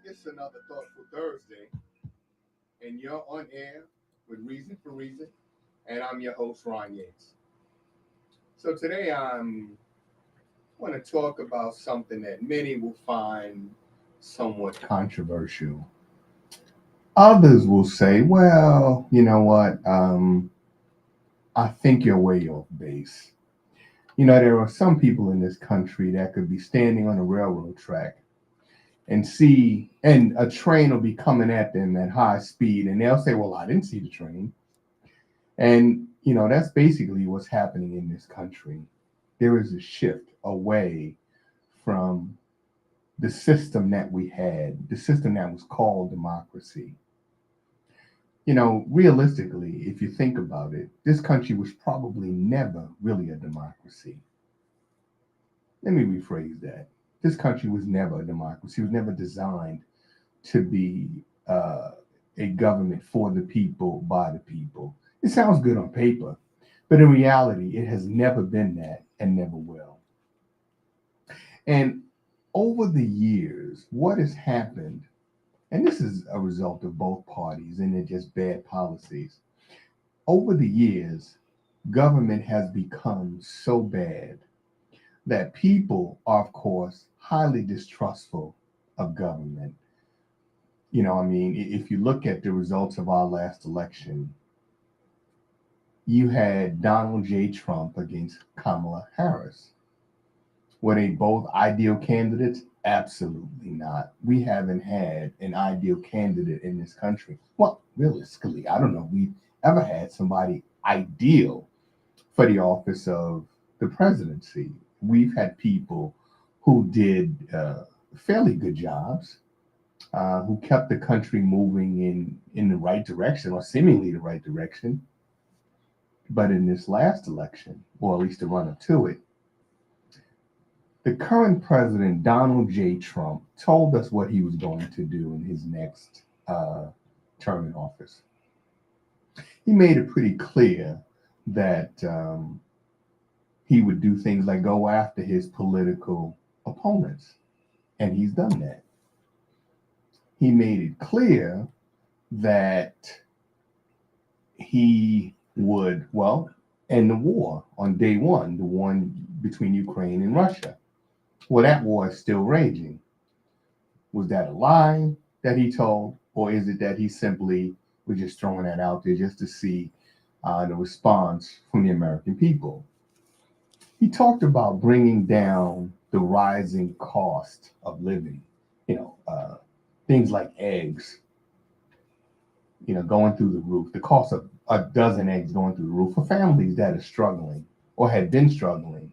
It's another Thoughtful Thursday, and you're on air with Reason for Reason, and I'm your host, Ron Yates. So today I'm want to talk about something that many will find somewhat controversial. Others will say, well, you know what? I think you're way off base. There are some people in this country that could be standing on a railroad track and a train will be coming at them at high speed, and they'll say, well, I didn't see the train. And that's basically what's happening in this country. There is a shift away from the system that we had, the system that was called democracy. Realistically, if you think about it, this country was probably never really a democracy. Let me rephrase that. This country was never a democracy. It was never designed to be a government for the people, by the people. It sounds good on paper, but in reality, it has never been that and never will. And over the years, what has happened, and this is a result of both parties and they're just bad policies. Over the years, government has become so bad that people are, of course, highly distrustful of government. If you look at the results of our last election, you had Donald J. Trump against Kamala Harris. Were they both ideal candidates? Absolutely not. We haven't had an ideal candidate in this country. Well, realistically, I don't know if we've ever had somebody ideal for the office of the presidency. We've had people who did fairly good jobs, who kept the country moving in the right direction, or seemingly the right direction. But in this last election, or at least the run up to it, the current president, Donald J. Trump, told us what he was going to do in his next term in office. He made it pretty clear that he would do things like go after his political opponents, and he's done that. He made it clear that he would, well, end the war on day one, the one between Ukraine and Russia. Well, that war is still raging. Was that a lie that he told, or is it that he simply was just throwing that out there just to see the response from the American people? He talked about bringing down the rising cost of living. Things like eggs, going through the roof. The cost of a dozen eggs going through the roof for families that are struggling or had been struggling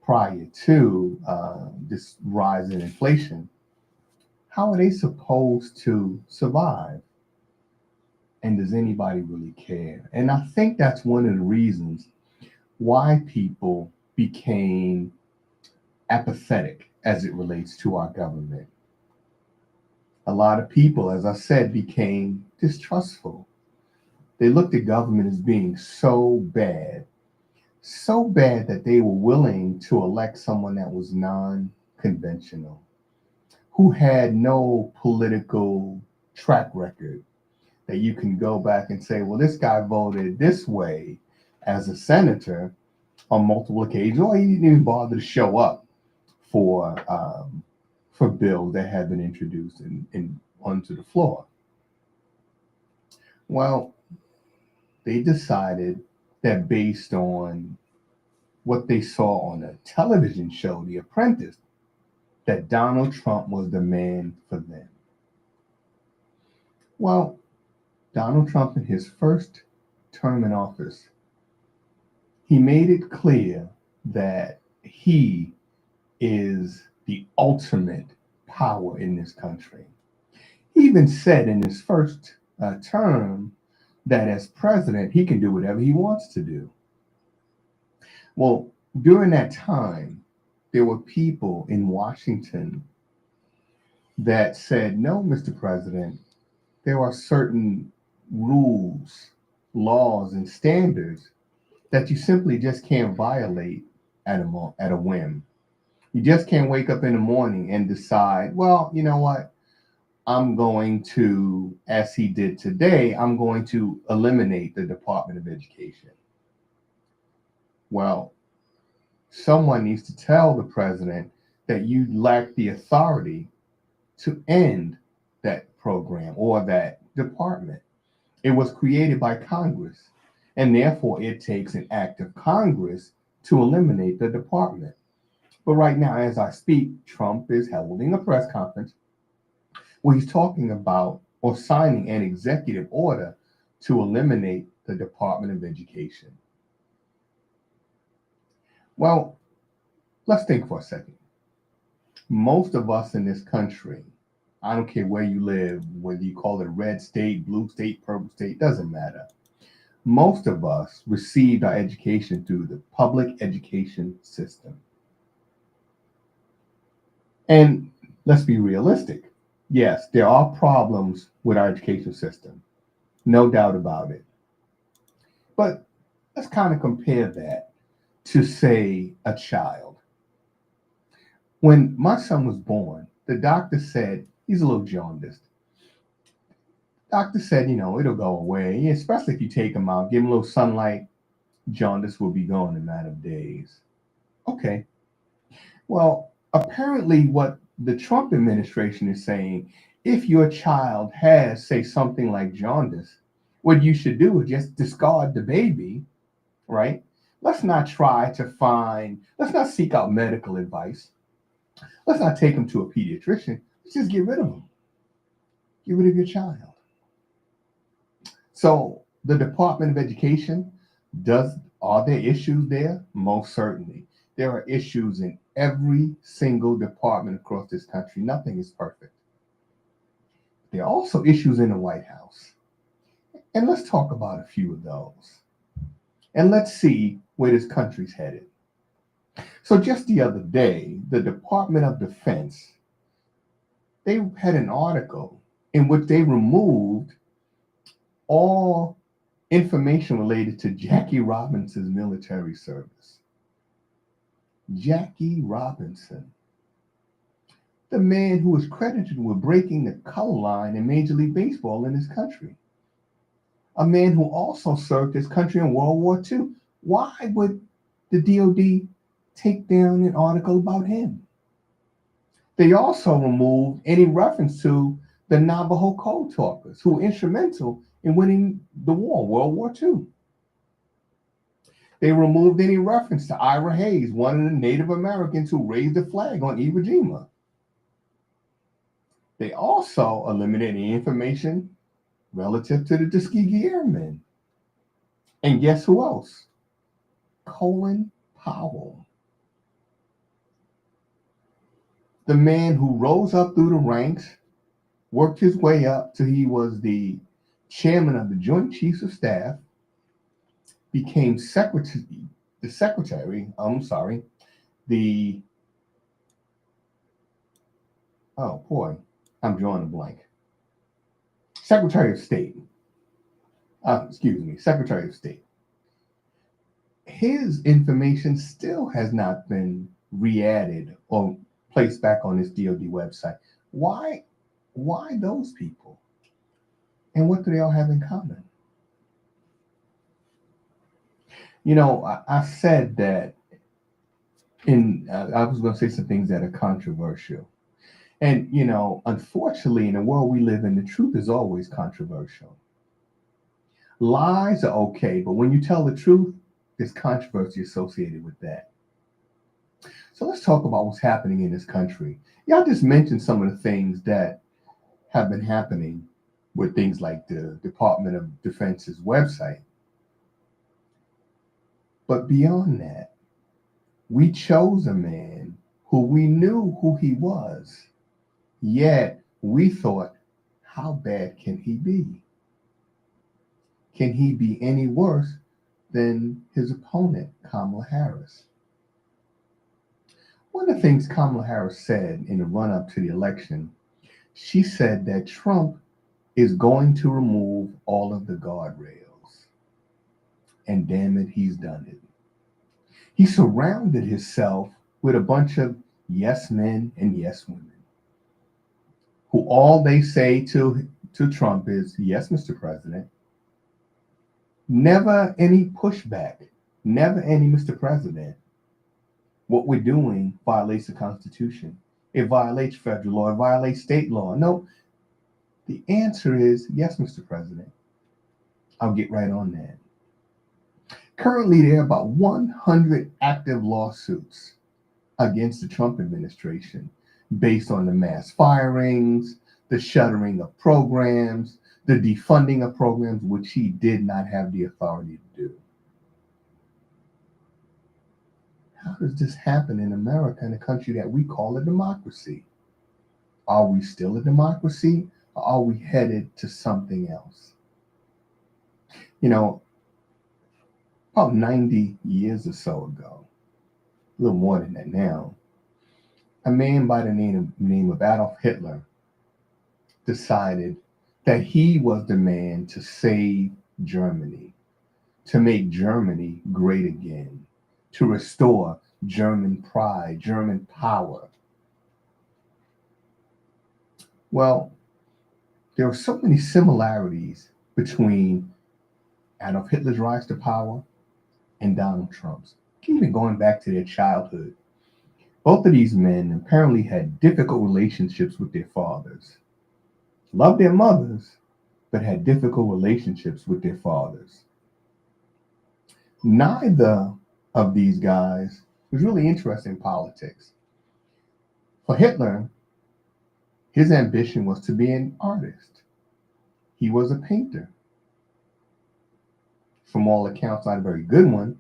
prior to this rise in inflation. How are they supposed to survive? And does anybody really care? And I think that's one of the reasons why people became apathetic as it relates to our government. A lot of people, as I said, became distrustful. They looked at government as being so bad that they were willing to elect someone that was non conventional, who had no political track record that you can go back and say, well, this guy voted this way as a senator on multiple occasions, or he didn't even bother to show up for bills that had been introduced and onto the floor. Well, they decided that based on what they saw on a television show, The Apprentice, that Donald Trump was the man for them. Well, Donald Trump, in his first term in office, he made it clear that he is the ultimate power in this country. He even said in his first term that as president, he can do whatever he wants to do. Well, during that time, there were people in Washington that said, no, Mr. President, there are certain rules, laws, and standards that you simply just can't violate at a whim. You just can't wake up in the morning and decide, well, you know what? I'm going to, as he did today, I'm going to eliminate the Department of Education. Well, someone needs to tell the president that you lack the authority to end that program or that department. It was created by Congress, and therefore it takes an act of Congress to eliminate the department. But right now, as I speak, Trump is holding a press conference where he's talking about or signing an executive order to eliminate the Department of Education. Well, let's think for a second. Most of us in this country, I don't care where you live, whether you call it a red state, blue state, purple state, doesn't matter. Most of us received our education through the public education system. And let's be realistic. Yes, there are problems with our education system, no doubt about it. But let's kind of compare that to, say, a child. When my son was born, the doctor said he's a little jaundiced. Doctor said, it'll go away, especially if you take him out, give him a little sunlight, jaundice will be gone in a matter of days. Okay. Well, apparently, what the Trump administration is saying, if your child has, say, something like jaundice, what you should do is just discard the baby, right? Let's not seek out medical advice. Let's not take him to a pediatrician. Let's just get rid of him. Get rid of your child. So the Department of Education, are there issues there? Most certainly. There are issues in every single department across this country. Nothing is perfect. There are also issues in the White House. And let's talk about a few of those. And let's see where this country's headed. So just the other day, the Department of Defense, they had an article in which they removed all information related to Jackie Robinson's military service. Jackie Robinson, the man who is credited with breaking the color line in Major League Baseball in this country. A man who also served his country in World War II. Why would the DOD take down an article about him? They also removed any reference to the Navajo Code Talkers, who were instrumental in winning the war, World War II. They removed any reference to Ira Hayes, one of the Native Americans who raised the flag on Iwo Jima. They also eliminated any information relative to the Tuskegee Airmen. And guess who else? Colin Powell, the man who rose up through the ranks, worked his way up till he was the chairman of the Joint Chiefs of Staff, became oh boy, I'm drawing a blank. Secretary of State. Secretary of State. His information still has not been re-added or placed back on this DoD website. Why those people? And what do they all have in common? I said that I was going to say some things that are controversial. And, unfortunately, in the world we live in, the truth is always controversial. Lies are okay, but when you tell the truth, there's controversy associated with that. So let's talk about what's happening in this country. Y'all just mentioned some of the things that have been happening with things like the Department of Defense's website. But beyond that, we chose a man who we knew who he was, yet we thought, how bad can he be? Can he be any worse than his opponent, Kamala Harris? One of the things Kamala Harris said in the run-up to the election, she said that Trump is going to remove all of the guardrails. And damn it, he's done it. He surrounded himself with a bunch of yes men and yes women who all they say to Trump is, yes, Mr. President. Never any pushback, never any Mr. President. What we're doing violates the Constitution. It violates federal law, it violates state law. No, the answer is yes, Mr. President. I'll get right on that. Currently, there are about 100 active lawsuits against the Trump administration based on the mass firings, the shuttering of programs, the defunding of programs, which he did not have the authority to do. How does this happen in America, in a country that we call a democracy? Are we still a democracy, or are we headed to something else? You know, about 90 years or so ago, a little more than that now, a man by the name of Adolf Hitler decided that he was the man to save Germany, to make Germany great again, to restore German pride, German power. Well, there are so many similarities between Adolf Hitler's rise to power and Donald Trump's, even going back to their childhood. Both of these men apparently had difficult relationships with their fathers, loved their mothers, but had difficult relationships with their fathers. Neither of these guys was really interested in politics. For Hitler, his ambition was to be an artist. He was a painter. From all accounts, not a very good one,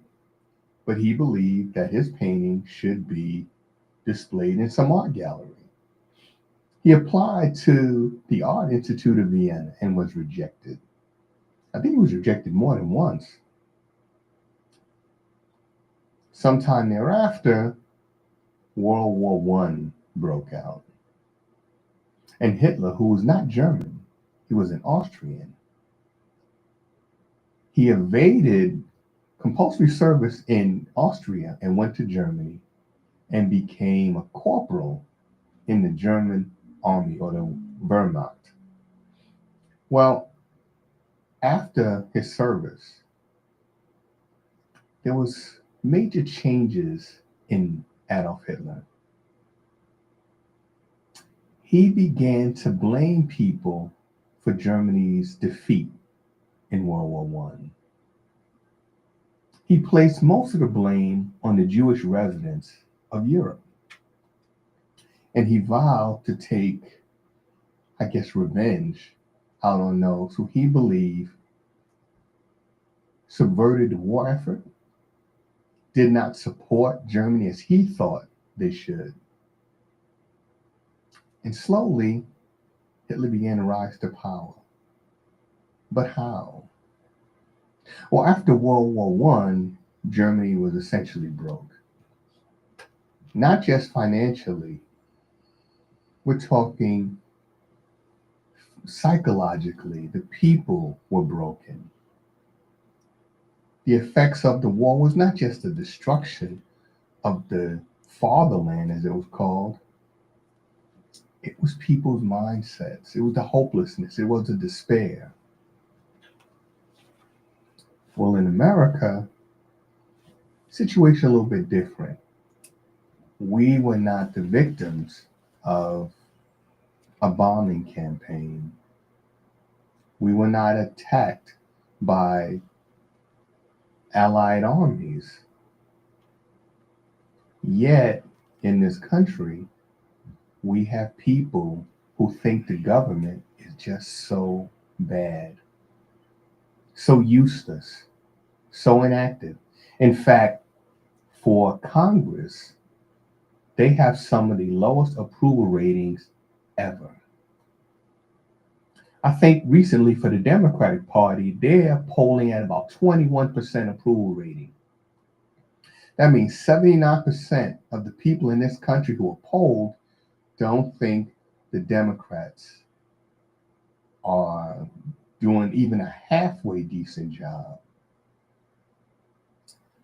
but he believed that his painting should be displayed in some art gallery. He applied to the Art Institute of Vienna and was rejected. I think he was rejected more than once. Sometime thereafter, World War I broke out. And Hitler, who was not German, he was an Austrian, he evaded compulsory service in Austria and went to Germany and became a corporal in the German army, or the Wehrmacht. Well, after his service, there was major changes in Adolf Hitler. He began to blame people for Germany's defeat in World War I. He placed most of the blame on the Jewish residents of Europe. And he vowed to take, I guess, revenge out on those who he believed subverted the war effort, did not support Germany as he thought they should. And slowly, Hitler began to rise to power. But how? Well, after World War I, Germany was essentially broke. Not just financially, we're talking psychologically. The people were broken. The effects of the war was not just the destruction of the fatherland, as it was called. It was people's mindsets. It was the hopelessness. It was the despair. Well, in America, situation a little bit different. We were not the victims of a bombing campaign. We were not attacked by allied armies. Yet, in this country, we have people who think the government is just so bad, so useless, so inactive. In fact, for Congress, they have some of the lowest approval ratings ever. I think recently for the Democratic Party, they're polling at about 21% approval rating. That means 79% of the people in this country who are polled don't think the Democrats are doing even a halfway decent job.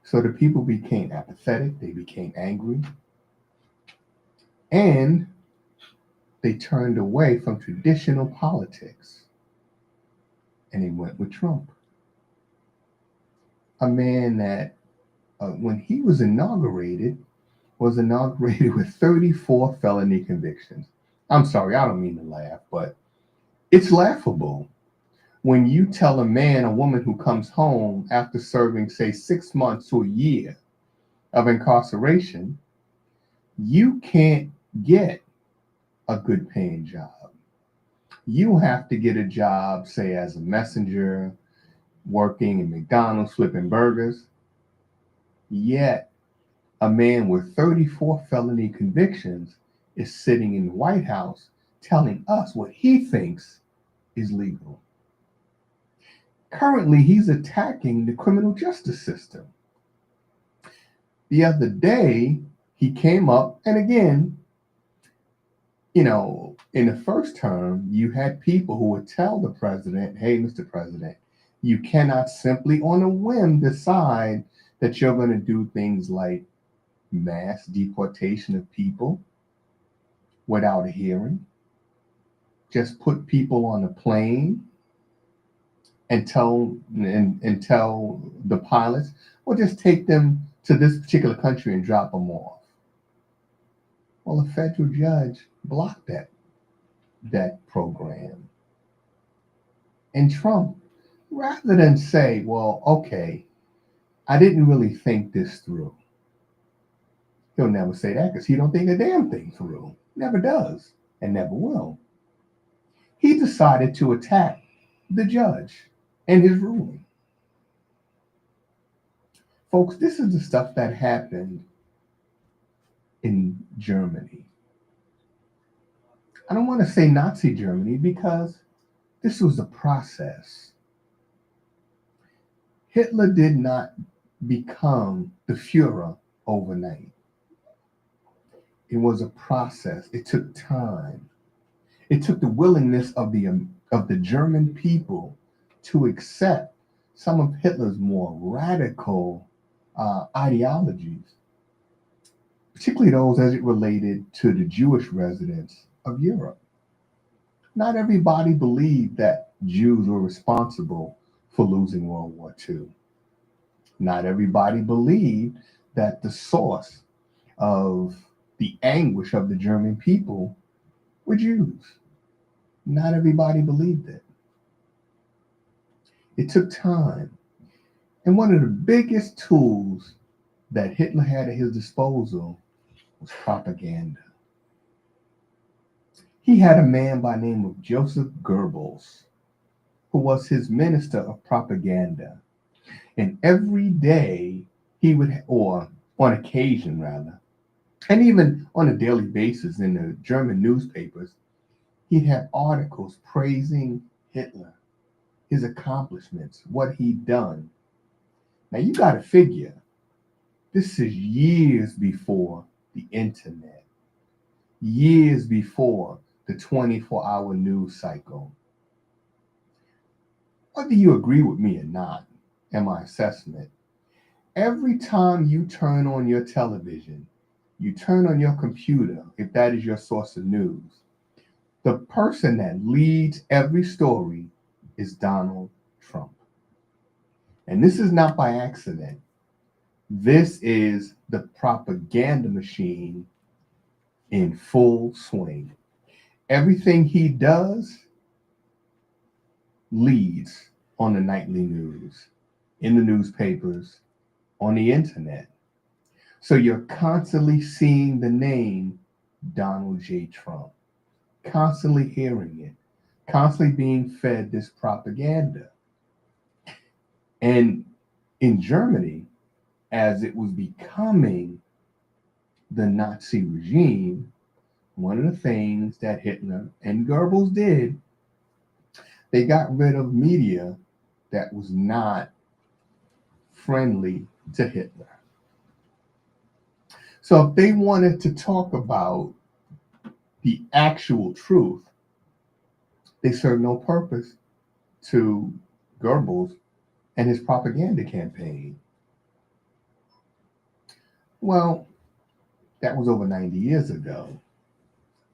So the people became apathetic, they became angry, and they turned away from traditional politics and they went with Trump, a man that, when he was inaugurated with 34 felony convictions. I'm sorry, I don't mean to laugh, but it's laughable when you tell a man or woman who comes home after serving, say, 6 months to a year of incarceration, you can't get a good paying job. You have to get a job, say, as a messenger, working in McDonald's, flipping burgers. Yet, a man with 34 felony convictions is sitting in the White House telling us what he thinks is legal. Currently, he's attacking the criminal justice system. The other day, he came up, and again, in the first term, you had people who would tell the president, hey, Mr. President, you cannot simply on a whim decide that you're going to do things like mass deportation of people without a hearing. Just put people on a plane and tell the pilots, well, just take them to this particular country and drop them off. Well, a federal judge blocked that program. And Trump, rather than say, well, okay, I didn't really think this through. He'll never say that because he don't think a damn thing through. Never does and never will. He decided to attack the judge and his ruling. Folks, this is the stuff that happened in Germany. I don't want to say Nazi Germany because this was a process. Hitler did not become the Fuhrer overnight. It was a process. It took time. It took the willingness of the German people to accept some of Hitler's more radical ideologies, particularly those as it related to the Jewish residents of Europe. Not everybody believed that Jews were responsible for losing World War II. Not everybody believed that the source of the anguish of the German people were Jews. Not everybody believed it. It took time. And one of the biggest tools that Hitler had at his disposal was propaganda. He had a man by the name of Joseph Goebbels, who was his minister of propaganda. And every day he would, or on occasion rather, and even on a daily basis in the German newspapers, he'd have articles praising Hitler, his accomplishments, what he'd done. Now you got to figure, this is years before the internet, years before the 24-hour news cycle. Whether you agree with me or not, in my assessment, every time you turn on your television, you turn on your computer, if that is your source of news, the person that leads every story is Donald Trump. And this is not by accident. This is the propaganda machine in full swing. Everything he does leads on the nightly news, in the newspapers, on the internet. So you're constantly seeing the name Donald J. Trump, constantly hearing it, constantly being fed this propaganda. And in Germany, as it was becoming the Nazi regime, one of the things that Hitler and Goebbels did, they got rid of media that was not friendly to Hitler. So if they wanted to talk about the actual truth, they served no purpose to Goebbels and his propaganda campaign. Well, that was over 90 years ago.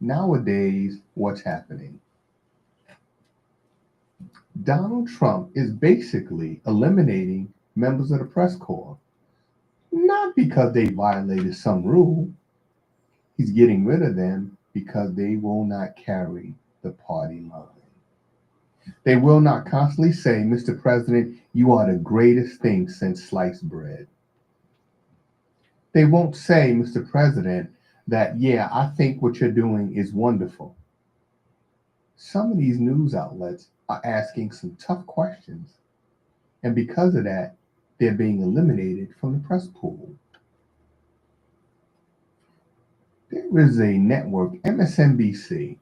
Nowadays, what's happening? Donald Trump is basically eliminating members of the press corps, not because they violated some rule. He's getting rid of them because they will not carry the party line. They will not constantly say, Mr. President, you are the greatest thing since sliced bread. They won't say, Mr. President, that, yeah, I think what you're doing is wonderful. Some of these news outlets are asking some tough questions, and because of that, they're being eliminated from the press pool. There is a network, MSNBC,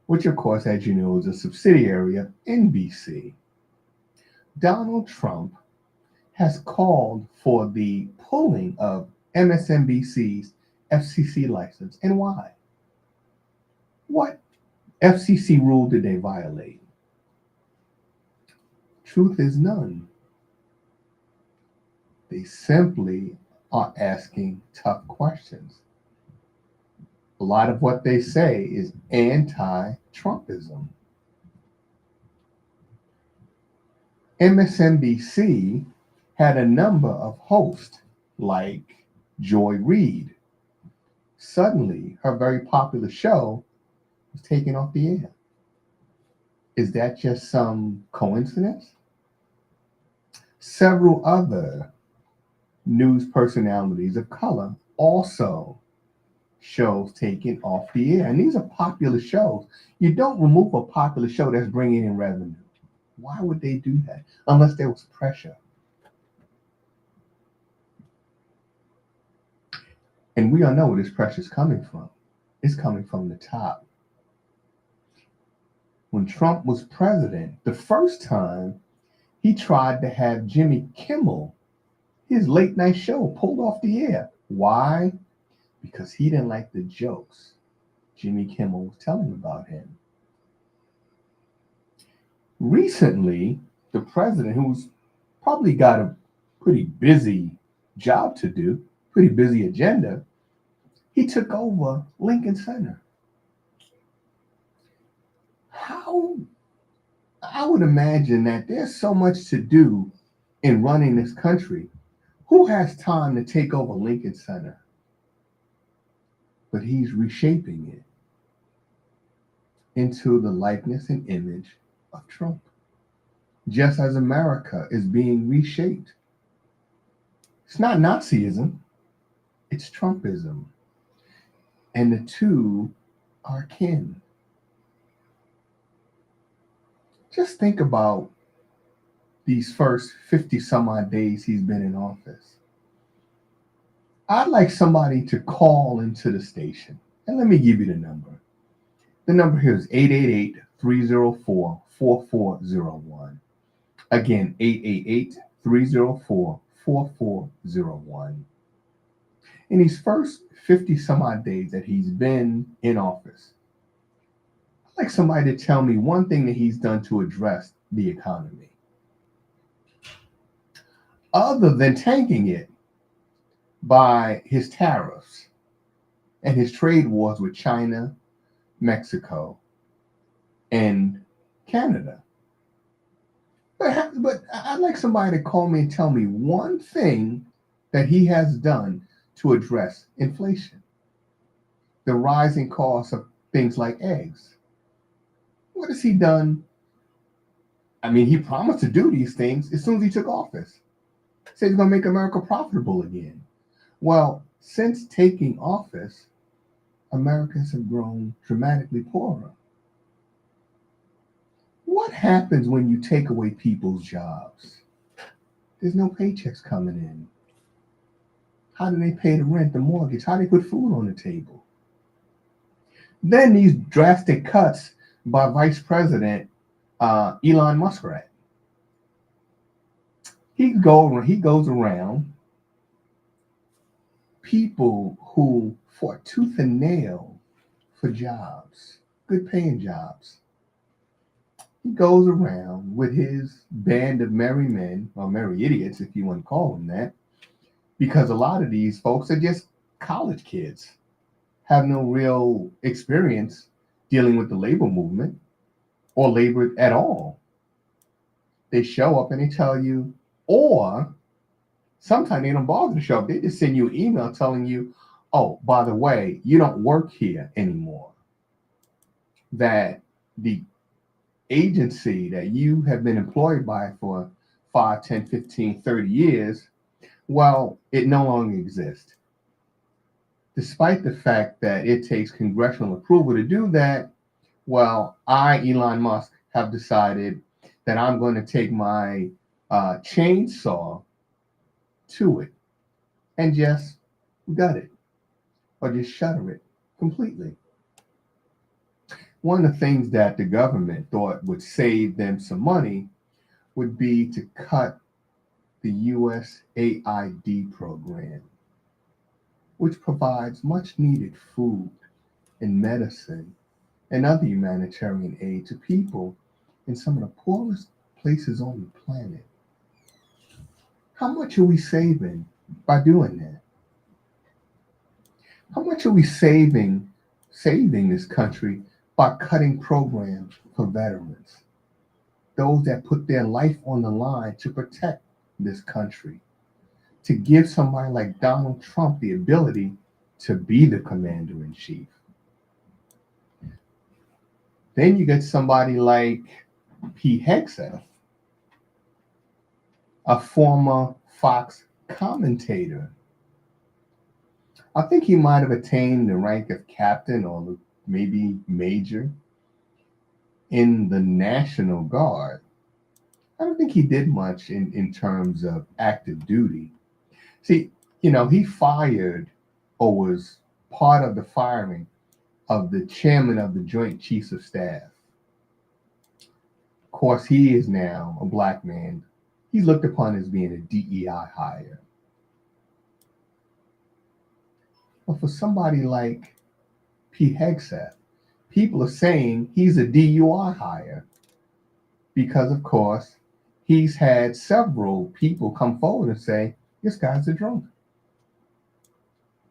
which, of course, as you know, is a subsidiary of NBC. Donald Trump has called for the pulling of MSNBC's FCC license. And why? What FCC rule did they violate? Truth is none. They simply are asking tough questions. A lot of what they say is anti Trumpism. MSNBC had a number of hosts like Joy Reid. Suddenly, her very popular show was taken off the air. Is that just some coincidence? Several other news personalities of color also shows taken off the air. And these are popular shows. You don't remove a popular show that's bringing in revenue. Why would they do that? Unless there was pressure. And we all know where this pressure is coming from. It's coming from the top. When Trump was president, the first time he tried to have Jimmy Kimmel, his late night show, pulled off the air. Why? Because he didn't like the jokes Jimmy Kimmel was telling about him. Recently, the president, who's probably got a pretty busy job to do, pretty busy agenda, he took over Lincoln Center. How? I would imagine that there's so much to do in running this country. Who has time to take over Lincoln Center? But he's reshaping it into the likeness and image of Trump, just as America is being reshaped. It's not Nazism, it's Trumpism. And the two are kin. Just think about these first 50 some odd days he's been in office. I'd like somebody to call into the station. And let me give you the number. The number here is 888 304 4401. Again, 888 304 4401. In these first 50 some odd days that he's been in office, I'd like somebody to tell me one thing that he's done to address the economy, other than tanking it by his tariffs and his trade wars with China, Mexico, and Canada. But I'd like somebody to call me and tell me one thing that he has done to address inflation, the rising cost of things like eggs. What has he done? I mean, he promised to do these things as soon as he took office. He said he's going to make America profitable again. Well, since taking office, Americans have grown dramatically poorer. What happens when you take away people's jobs? There's no paychecks coming in. How do they pay the rent, the mortgage? How do they put food on the table? Then these drastic cuts by Vice President Elon Muskrat. He goes around people who fought tooth and nail for jobs, good paying jobs. He goes around with his band of merry men, or merry idiots, if you want to call them that, because a lot of these folks are just college kids. have no real experience dealing with the labor movement or labor at all. They show up and they tell you, or sometimes they don't bother to show up. They just send you an email telling you, oh, by the way, you don't work here anymore. That the agency that you have been employed by for 5, 10, 15, 30 years, well, it no longer exists. Despite the fact that it takes congressional approval to do that, well, Elon Musk, have decided that I'm going to take my chainsaw to it and just gut it or just shutter it completely. One of the things that the government thought would save them some money would be to cut the USAID program, which provides much needed food and medicine and other humanitarian aid to people in some of the poorest places on the planet. How much are we saving by doing that? How much are we saving this country by cutting programs for veterans, those that put their life on the line to protect this country, to give somebody like Donald Trump the ability to be the commander in chief? Then you get somebody like Pete Hegseth, a former Fox commentator. I think he might have attained the rank of captain or maybe major in the National Guard. I don't think he did much in terms of active duty. See, he fired or was part of the firing of the chairman of the Joint Chiefs of Staff. Of course, he is now a black man. He's looked upon as being a DEI hire. But for somebody like Pete Hegseth, people are saying he's a DUI hire because, of course, he's had several people come forward and say, this guy's a drunk.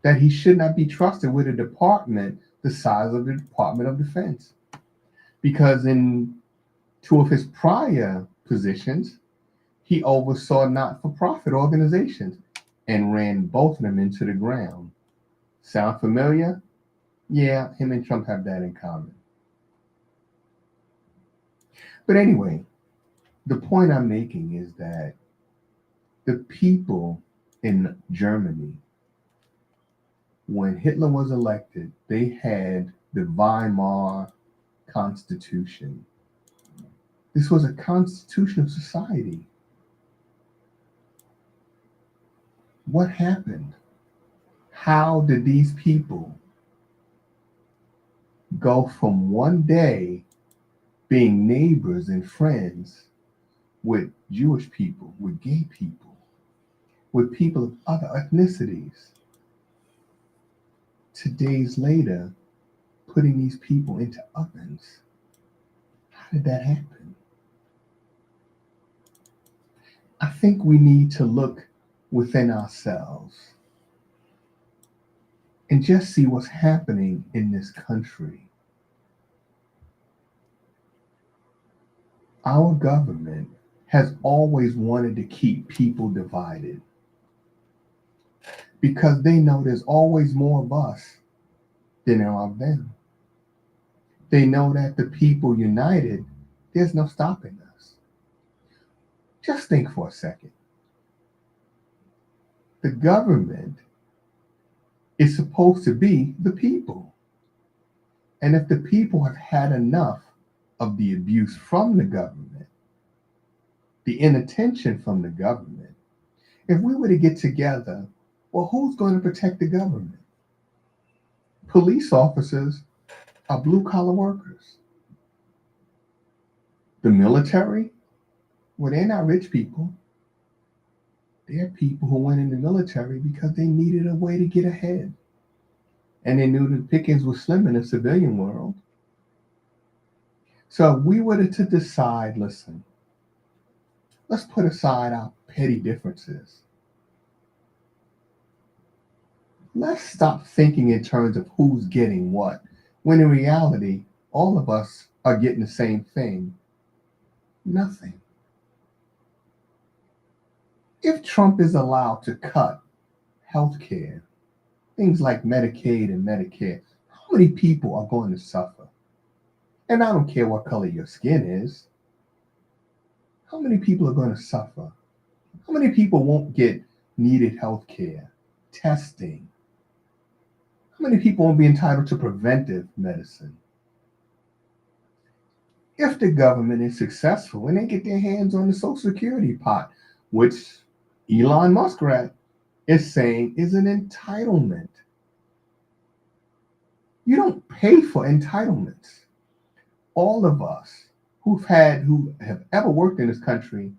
That he should not be trusted with a department the size of the Department of Defense. Because in two of his prior positions, he oversaw not-for-profit organizations and ran both of them into the ground. Sound familiar? Yeah, him and Trump have that in common. But anyway, the point I'm making is that the people in Germany, when Hitler was elected, they had the Weimar Constitution. This was a constitutional society. What happened? How did these people go from one day being neighbors and friends with Jewish people, with gay people, with people of other ethnicities, to days later putting these people into ovens? How did that happen? I think we need to look within ourselves and just see what's happening in this country. Our government has always wanted to keep people divided because they know there's always more of us than there are of them. They know that the people united, there's no stopping us. Just think for a second. The government is supposed to be the people. And if the people have had enough of the abuse from the government, the inattention from the government, if we were to get together, well, who's going to protect the government? Police officers are blue collar workers. The military, well, they're not rich people. They're people who went in the military because they needed a way to get ahead. And they knew the pickings was slim in the civilian world. So if we were to decide, listen, let's put aside our petty differences. Let's stop thinking in terms of who's getting what, when in reality, all of us are getting the same thing, nothing. If Trump is allowed to cut health care, things like Medicaid and Medicare, how many people are going to suffer? And I don't care what color your skin is. How many people are going to suffer? How many people won't get needed health care, testing? How many people won't be entitled to preventive medicine? If the government is successful and they get their hands on the Social Security pot, which Elon Musk is saying is an entitlement. You don't pay for entitlements. All of us who have ever worked in this country,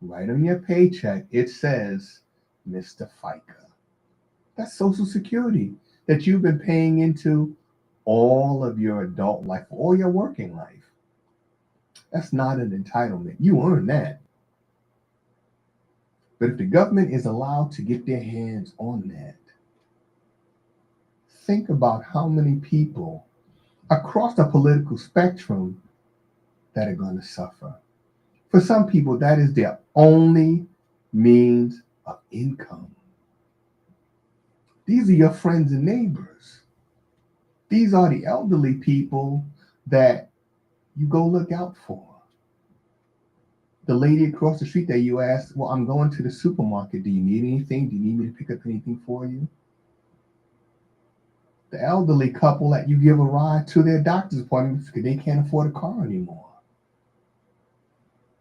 right on your paycheck, it says Mr. FICA. That's Social Security that you've been paying into all of your adult life, all your working life. That's not an entitlement. You earn that. But if the government is allowed to get their hands on that, think about how many people across the political spectrum that are going to suffer. For some people, that is their only means of income. These are your friends and neighbors. These are the elderly people that you go look out for. The lady across the street that you ask, well, I'm going to the supermarket. Do you need anything? Do you need me to pick up anything for you? The elderly couple that you give a ride to their doctor's appointments because they can't afford a car anymore.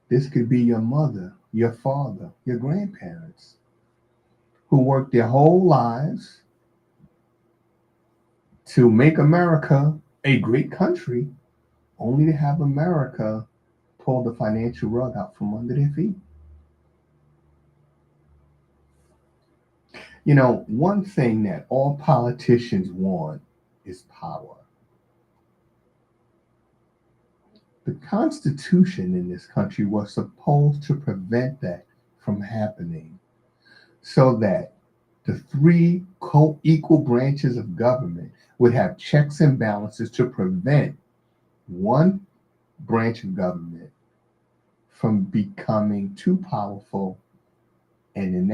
This could be your mother, your father, your grandparents who worked their whole lives to make America a great country, only to have America pull the financial rug out from under their feet. You know, one thing that all politicians want is power. The Constitution in this country was supposed to prevent that from happening so that the three co-equal branches of government would have checks and balances to prevent one branch of government from becoming too powerful and in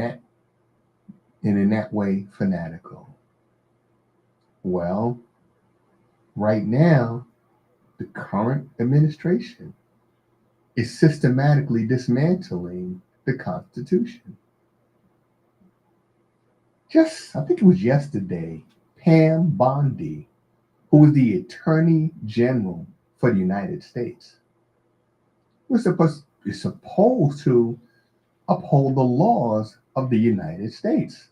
that way fanatical. Well, right now, the current administration is systematically dismantling the Constitution. I think it was yesterday, Pam Bondi, who was the Attorney General for the United States, is supposed to uphold the laws of the United States.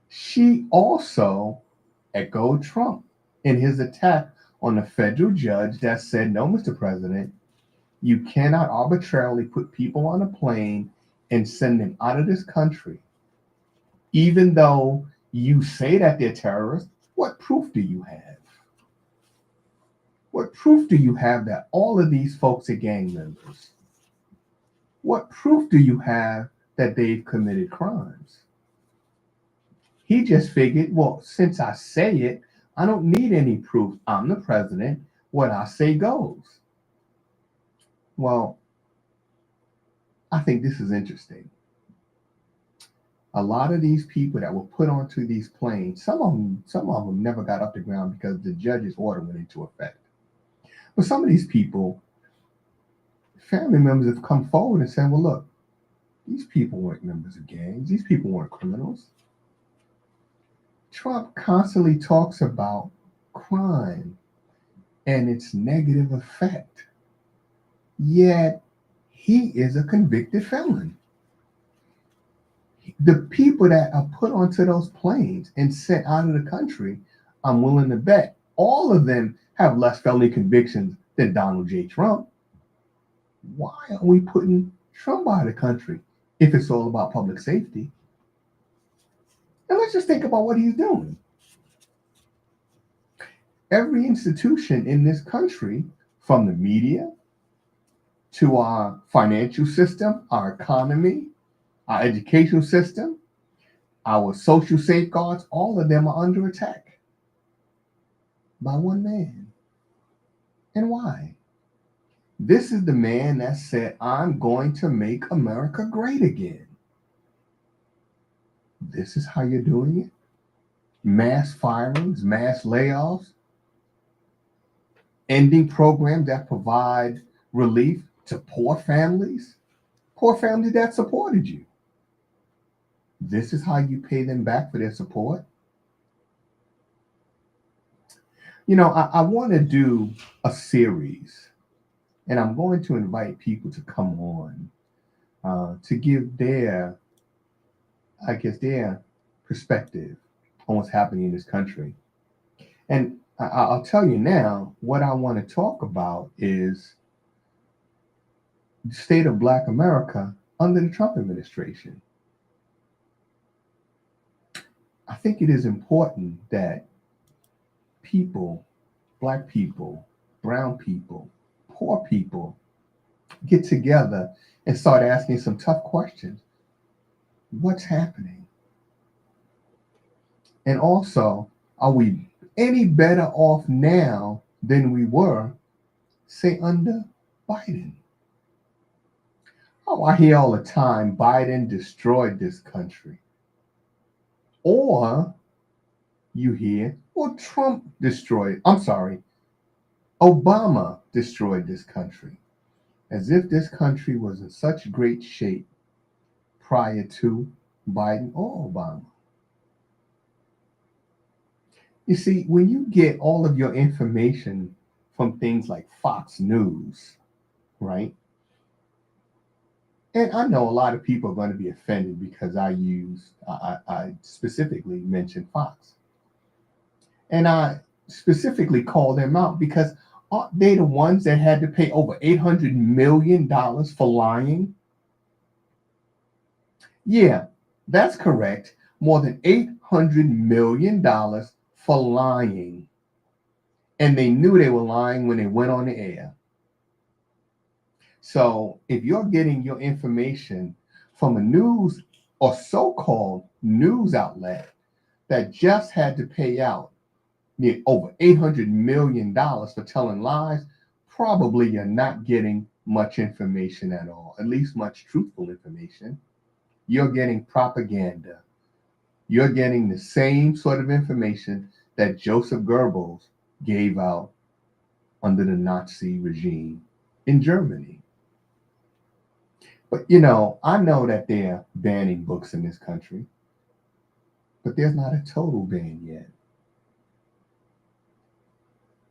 She also echoed Trump in his attack on a federal judge that said, no, Mr. President, you cannot arbitrarily put people on a plane and send them out of this country. Even though you say that they're terrorists, what proof do you have? What proof do you have that all of these folks are gang members? What proof do you have that they've committed crimes? He just figured, well, since I say it, I don't need any proof. I'm the president. What I say goes. Well, I think this is interesting. A lot of these people that were put onto these planes, some of them never got up the ground because the judge's order went into effect. But some of these people, family members have come forward and said, well, look, these people weren't members of gangs. These people weren't criminals. Trump constantly talks about crime and its negative effect, yet he is a convicted felon. The people that are put onto those planes and sent out of the country, I'm willing to bet all of them have less felony convictions than Donald J. Trump. Why are we putting Trump out of the country if it's all about public safety? And let's just think about what he's doing. Every institution in this country, from the media to our financial system, our economy, our educational system, our social safeguards, all of them are under attack by one man. And why? This is the man that said, I'm going to make America great again. This is how you're doing it? Mass firings, mass layoffs, ending programs that provide relief to poor families that supported you. This is how you pay them back for their support. I want to do a series, and I'm going to invite people to come on to give their perspective on what's happening in this country. And I'll tell you now, what I want to talk about is the state of Black America under the Trump administration. I think it is important that people, Black people, brown people, poor people, get together and start asking some tough questions. What's happening? And also, are we any better off now than we were, say, under Biden? Oh, I hear all the time Biden destroyed this country. Or you hear, well, Obama destroyed this country. As if this country was in such great shape prior to Biden or Obama. You see, when you get all of your information from things like Fox News, right? And I know a lot of people are going to be offended because I specifically mentioned Fox. And I specifically called them out because aren't they the ones that had to pay over $800 million for lying? Yeah, that's correct. More than $800 million for lying. And they knew they were lying when they went on the air. So if you're getting your information from a news or so-called news outlet that just had to pay out over $800 million for telling lies, probably you're not getting much information at all, at least much truthful information. You're getting propaganda. You're getting the same sort of information that Joseph Goebbels gave out under the Nazi regime in Germany. But I know that they're banning books in this country, but there's not a total ban yet.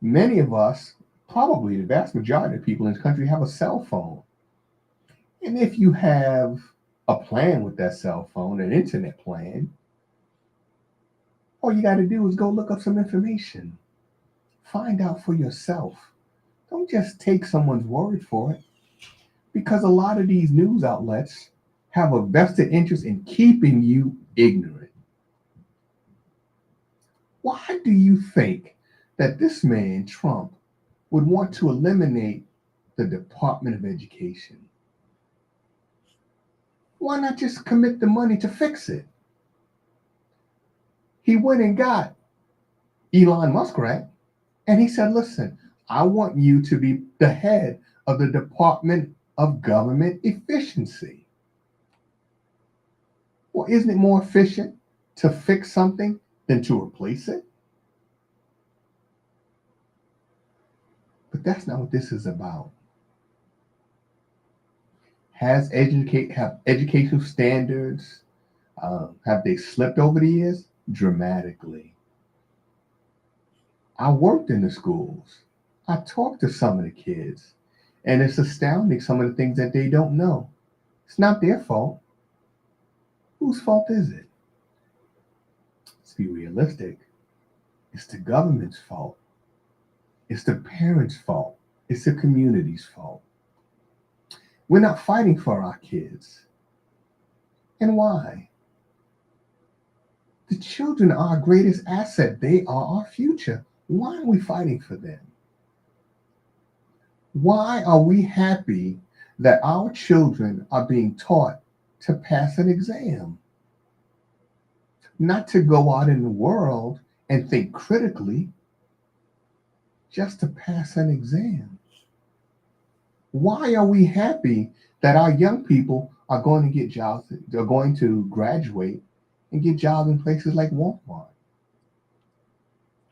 Many of us, probably the vast majority of people in this country, have a cell phone. And if you have a plan with that cell phone, an internet plan, all you got to do is go look up some information. Find out for yourself. Don't just take someone's word for it. Because a lot of these news outlets have a vested interest in keeping you ignorant. Why do you think that this man, Trump, would want to eliminate the Department of Education? Why not just commit the money to fix it? He went and got Elon Musk, right? And he said, listen, I want you to be the head of the Department of Government Efficiency. Well, isn't it more efficient to fix something than to replace it? But that's not what this is about. Have educational standards, have they slipped over the years? Dramatically. I worked in the schools. I talked to some of the kids, and it's astounding some of the things that they don't know. It's not their fault. Whose fault is it? Let's be realistic. It's the government's fault. It's the parents' fault. It's the community's fault. We're not fighting for our kids. And why? The children are our greatest asset. They are our future. Why are we fighting for them? Why are we happy that our children are being taught to pass an exam? not to go out in the world and think critically, just to pass an exam. Why are we happy that our young people are going to get jobs, are going to graduate and get jobs in places like Walmart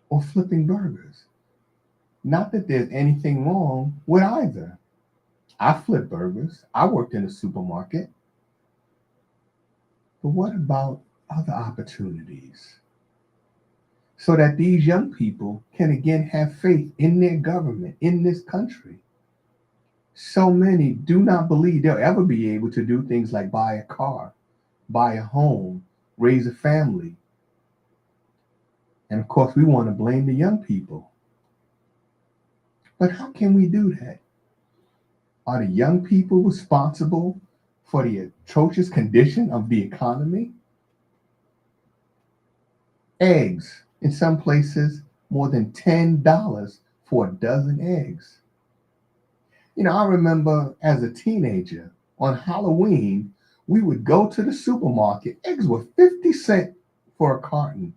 or flipping burgers? Not that there's anything wrong with either. I flip burgers, I worked in a supermarket, but what about other opportunities? So that these young people can again have faith in their government, in this country. So many do not believe they'll ever be able to do things like buy a car, buy a home, raise a family. And of course, we want to blame the young people. But how can we do that? Are the young people responsible for the atrocious condition of the economy? Eggs, in some places, more than $10 for a dozen eggs. I remember as a teenager on Halloween, we would go to the supermarket. Eggs were 50 cents for a carton.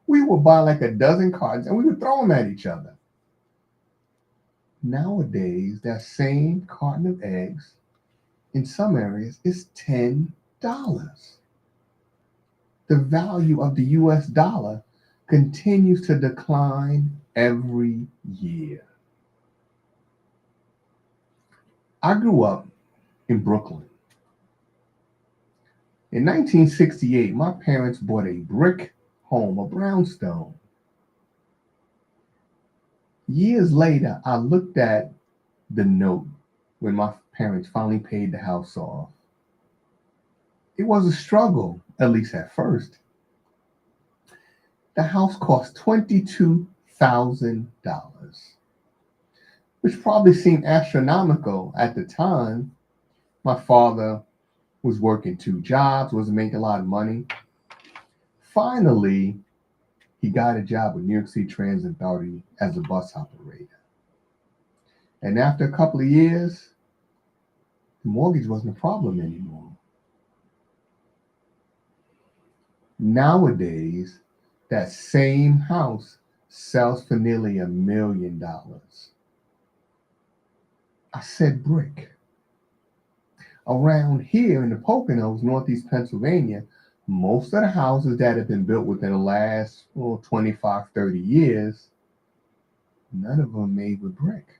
We would buy like a dozen cartons and we would throw them at each other. Nowadays, that same carton of eggs in some areas is $10. The value of the US dollar continues to decline every year. I grew up in Brooklyn. In 1968, my parents bought a brick home, a brownstone. Years later, I looked at the note when my parents finally paid the house off. It was a struggle, at least at first. The house cost $22,000, which probably seemed astronomical at the time. My father was working two jobs, wasn't making a lot of money. Finally, he got a job with New York City Transit Authority as a bus operator. And after a couple of years, the mortgage wasn't a problem anymore. Nowadays, that same house sells for nearly $1 million. I said brick. Around here in the Poconos, Northeast Pennsylvania, most of the houses that have been built within the last 25, 30 years, none of them made with brick.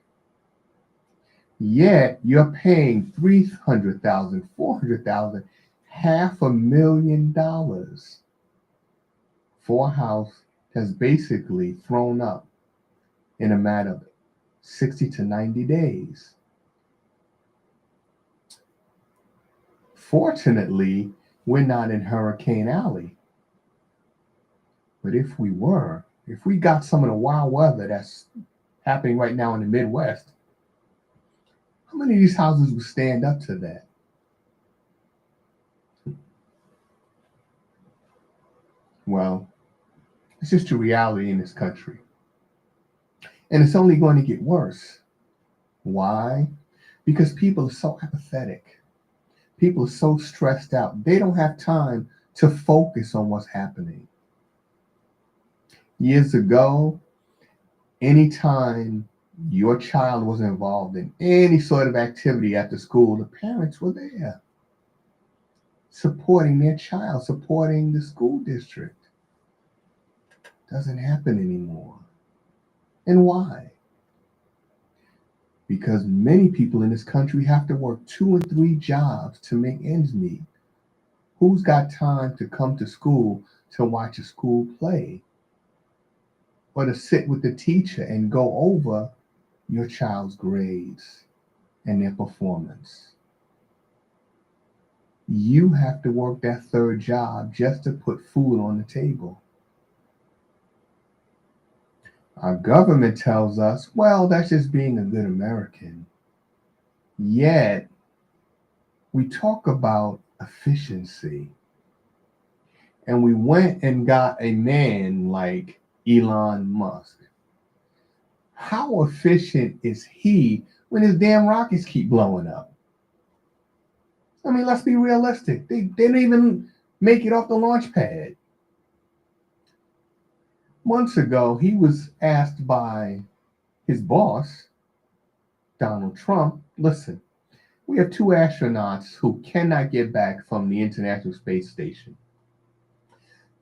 Yet you're paying 300,000, 400,000, $500,000 for a house that's basically thrown up in a matter of 60 to 90 days. Fortunately, we're not in Hurricane Alley. But if we were, if we got some of the wild weather that's happening right now in the Midwest, how many of these houses would stand up to that? Well, it's just a reality in this country. And it's only going to get worse. Why? Because people are so apathetic. People are so stressed out. They don't have time to focus on what's happening. Years ago, anytime your child was involved in any sort of activity at the school, the parents were there supporting their child, supporting the school district. Doesn't happen anymore. And why? Because many people in this country have to work 2 and 3 jobs to make ends meet. Who's got time to come to school to watch a school play or to sit with the teacher and go over your child's grades and their performance? You have to work that third job just to put food on the table. Our government tells us, well, that's just being a good American. Yet, we talk about efficiency. And we went and got a man like Elon Musk. How efficient is he when his damn rockets keep blowing up? I mean, let's be realistic. They didn't even make it off the launch pad. Months ago, he was asked by his boss, Donald Trump, listen, we have two astronauts who cannot get back from the International Space Station.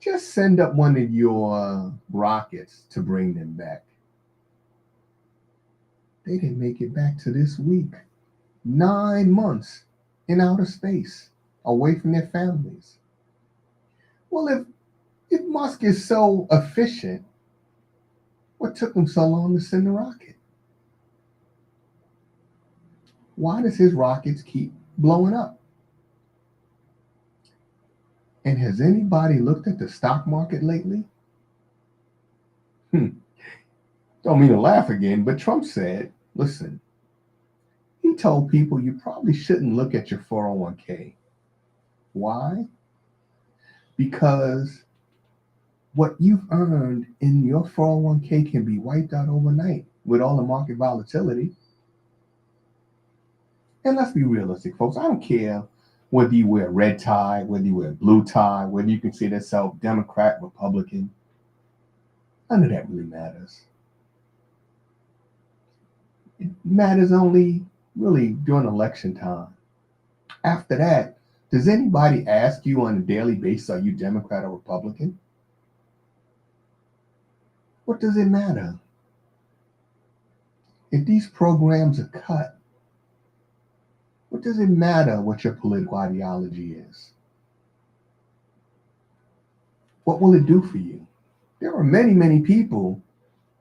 Just send up one of your rockets to bring them back. They didn't make it back to this week. 9 months in outer space, away from their families. Well, if Musk is so efficient, what took him so long to send the rocket? Why does his rockets keep blowing up? And has anybody looked at the stock market lately? Hmm. Don't mean to laugh again, but Trump said, listen, he told people you probably shouldn't look at your 401k. Why? Because what you've earned in your 401k can be wiped out overnight with all the market volatility. And let's be realistic, folks. I don't care whether you wear a red tie, whether you wear a blue tie, whether you consider yourself Democrat, Republican. None of that really matters. It matters only really during election time. After that, does anybody ask you on a daily basis, are you Democrat or Republican? What does it matter? If these programs are cut, what does it matter what your political ideology is? What will it do for you? There are many, many people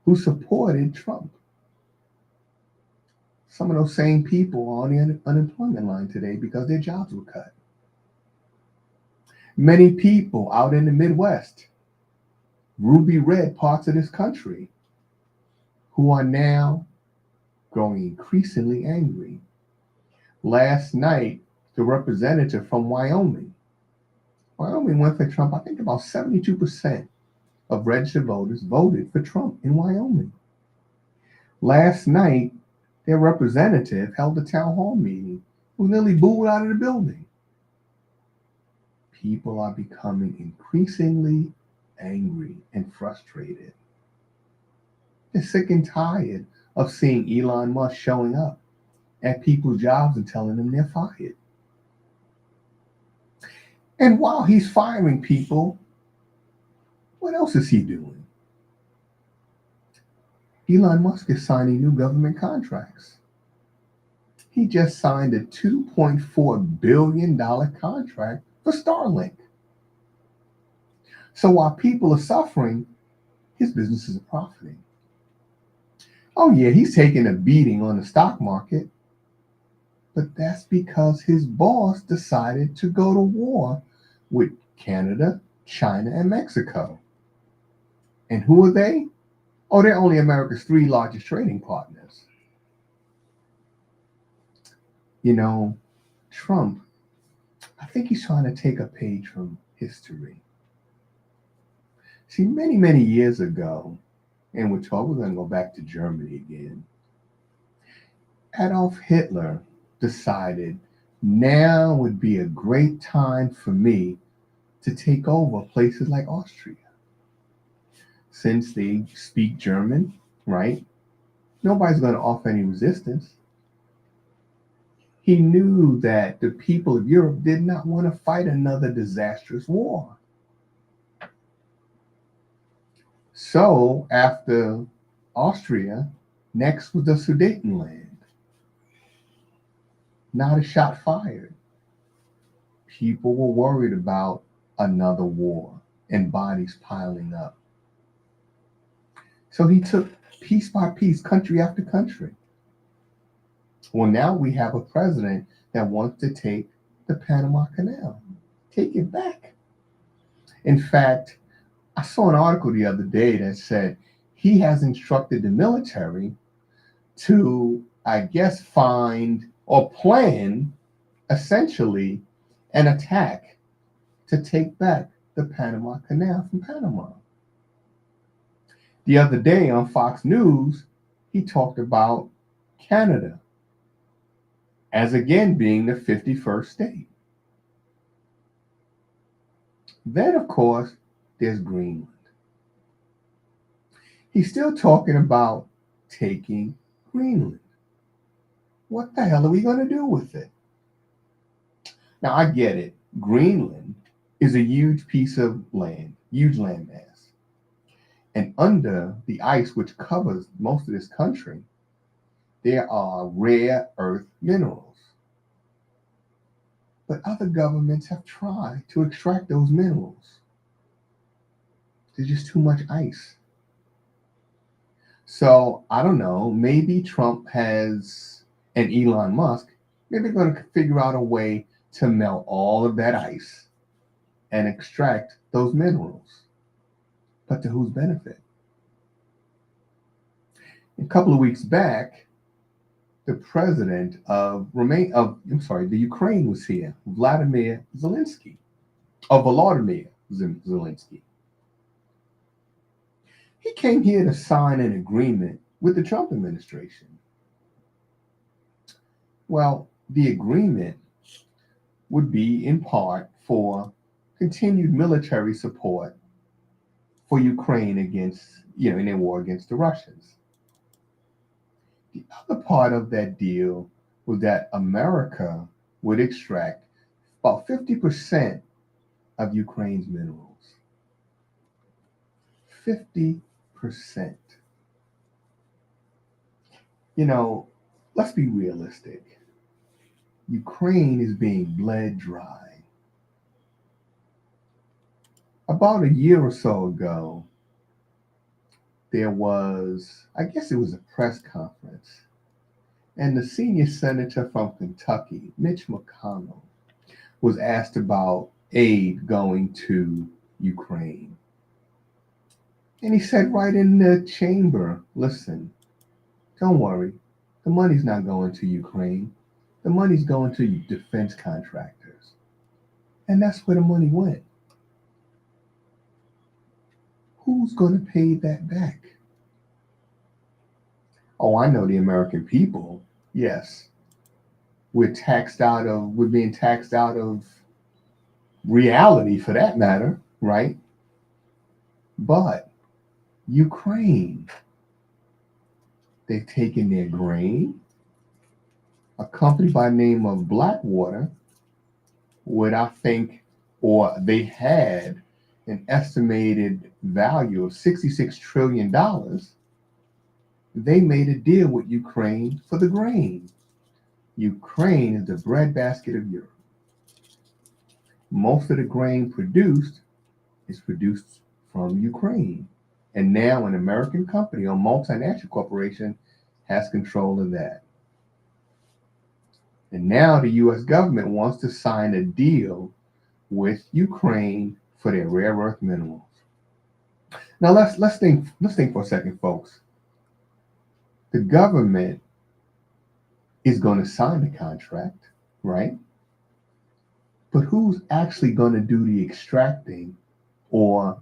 who supported Trump. Some of those same people are on the unemployment line today because their jobs were cut. Many people out in the Midwest, ruby red parts of this country, who are now growing increasingly angry. Last night, the representative from Wyoming went for Trump. I think about 72% of registered voters voted for Trump in Wyoming. Last night, their representative held a town hall meeting who nearly booed out of the building. People are becoming increasingly angry and frustrated. They're sick and tired of seeing Elon Musk showing up at people's jobs and telling them they're fired. And while he's firing people, what else is he doing? Elon Musk is signing new government contracts. He just signed a $2.4 billion contract for Starlink. So while people are suffering, his businesses are profiting. Oh yeah, he's taking a beating on the stock market, but that's because his boss decided to go to war with Canada, China, and Mexico. And who are they? Oh, they're only America's three largest trading partners. You know, Trump, I think he's trying to take a page from history. See, many, many years ago, and we're going to go back to Germany again, Adolf Hitler decided now would be a great time for me to take over places like Austria. Since they speak German, right? Nobody's going to offer any resistance. He knew that the people of Europe did not want to fight another disastrous war. So after Austria, next was the Sudetenland. Not a shot fired. People were worried about another war and bodies piling up. So he took piece by piece, country after country. Well, now we have a president that wants to take the Panama Canal, take it back. In fact, I saw an article the other day that said he has instructed the military to, I guess, find or plan essentially an attack to take back the Panama Canal from Panama. The other day on Fox News, he talked about Canada as again being the 51st state. Then, of course, there's Greenland. He's still talking about taking Greenland. What the hell are we going to do with it? Now, I get it. Greenland is a huge piece of land, huge landmass. And under the ice, which covers most of this country, there are rare earth minerals. But other governments have tried to extract those minerals. There's just too much ice. So I don't know, maybe Trump has, and Elon Musk, maybe they're going to figure out a way to melt all of that ice and extract those minerals. But to whose benefit? A couple of weeks back, the president of the Ukraine was here, Vladimir Zelensky. He came here to sign an agreement with the Trump administration. Well, the agreement would be in part for continued military support for Ukraine in their war against the Russians. The other part of that deal was that America would extract about 50% of Ukraine's minerals. 50%. Let's be realistic. Ukraine is being bled dry. About a year or so ago, there was, I guess it was a press conference, and the senior senator from Kentucky, Mitch McConnell, was asked about aid going to Ukraine. And he said right in the chamber, listen, don't worry, the money's not going to Ukraine. The money's going to defense contractors. And that's where the money went. Who's going to pay that back? Oh, I know the American people. Yes. We're being taxed out of reality for that matter, right? But Ukraine, they've taken their grain. A company by the name of Blackwater they had an estimated value of $66 trillion. They made a deal with Ukraine for the grain. Ukraine is the breadbasket of Europe. Most of the grain produced is produced from Ukraine. And now an American company, a multinational corporation, has control of that. And now the US government wants to sign a deal with Ukraine for their rare earth minerals. Now let's think for a second, folks. The government is going to sign the contract, right? But who's actually going to do the extracting the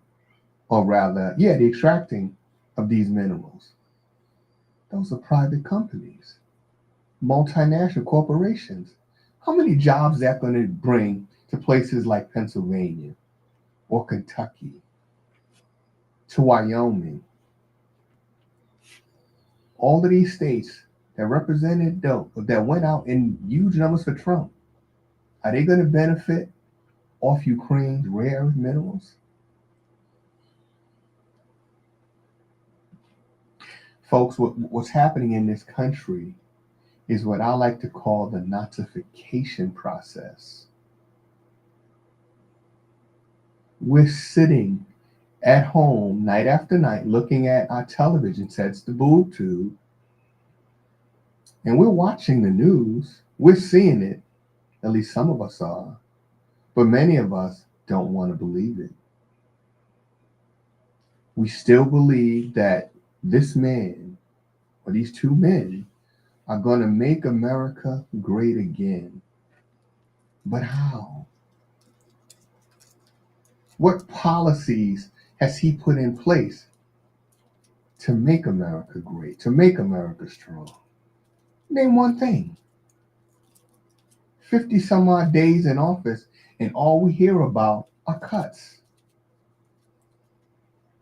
extracting of these minerals? Those are private companies, multinational corporations. How many jobs is that going to bring to places like Pennsylvania or Kentucky, to Wyoming? All of these states that that went out in huge numbers for Trump, are they going to benefit off Ukraine's rare earth minerals? Folks, what's happening in this country is what I like to call the Nazification process. We're sitting at home night after night looking at our television sets, the boob tube, and we're watching the news. We're seeing it, at least some of us are, but many of us don't want to believe it. We still believe that this man or these two men are going to make America great again. But how? What policies has he put in place to make America great, to make America strong? Name one thing. 50 some odd days in office, and all we hear about are cuts,